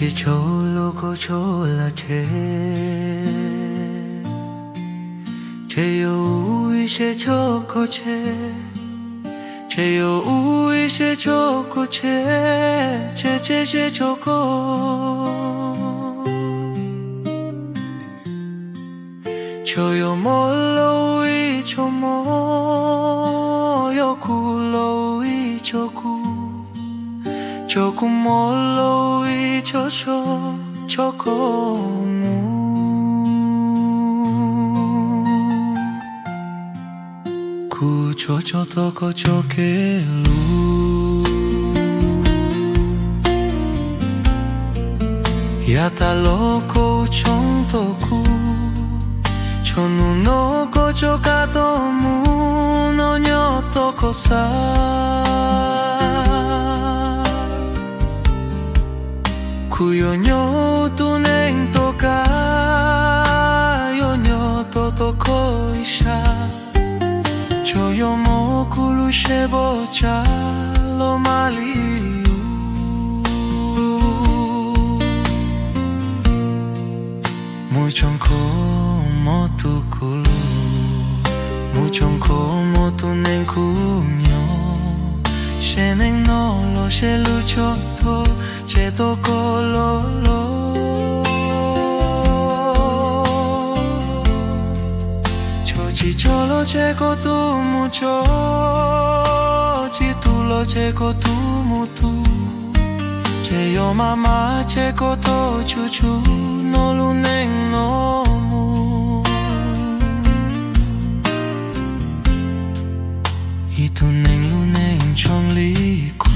chỉ cholo có cho là thế yêu sẽ cho có chế yêu sẽ cho có chế cho có cho yêu mơ lâu ý cho mơ yêu cu lâu ý cho cu mơ lâu ý cho có cu cho to có cho cái lu ya ta lo có trong to cu cho nó có cho cả to mu nó nhớ to có xa cu yo nhớ tu nên to cả yo nhớ to có isha cho yo mo kulu shebo cha lo maliu muy chonko mo tu kulu muy chonko mo tu nen kunyo she nen no lo she lu cho to che to ko lo chỉ cho lo che có tu mu cho chỉ tu lo che có tu mu tu che yo mama che có to chu chu no lu neng no mu i tu neng lu neng trong li ku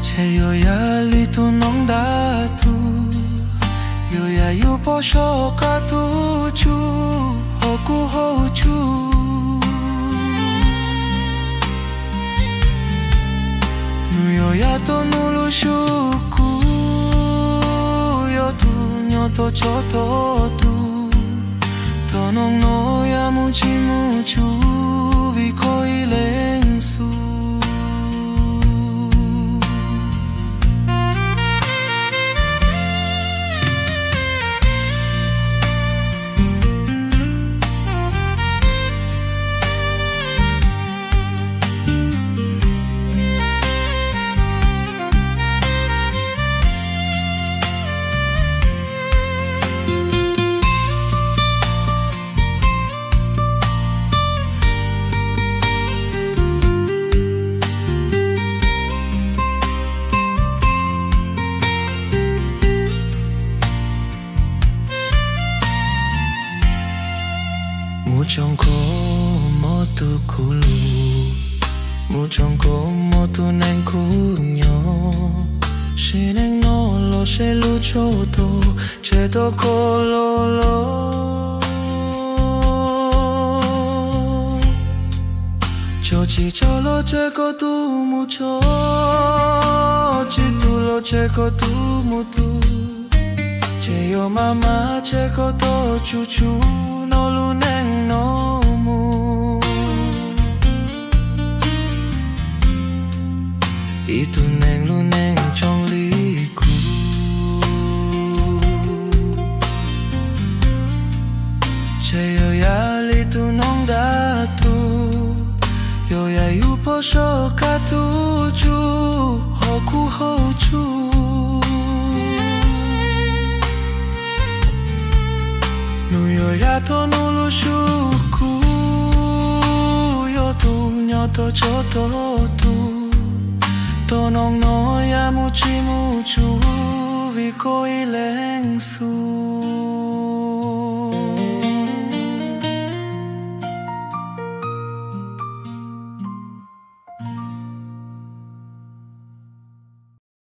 che yo ya li tu nong da tu yo ya yu po sho ka tu chu ho ku ho chu nu yo ya to nu lu shu ku yo tu nyo to cho to tu to nong no ya mu chi mu chu vi koi leng su muchonko mo tu kulu muchonko mo tu nen kunyo shi nen no lo she lu cho to che to ko lo cho chi cho lo che ko tu mu cho chi tu lo che ko tu mu tu che yo mama che ko to chu chu no lu neng no mu i tu neng lu neng trong li ku che yo ya li tu nong da tu yo ya yu po sho ka tu chu ho ku ho chu yo ya to nu lu shu ku yo tu nyo to cho to tu to nong no ya mu chi mu chu vi koi leng su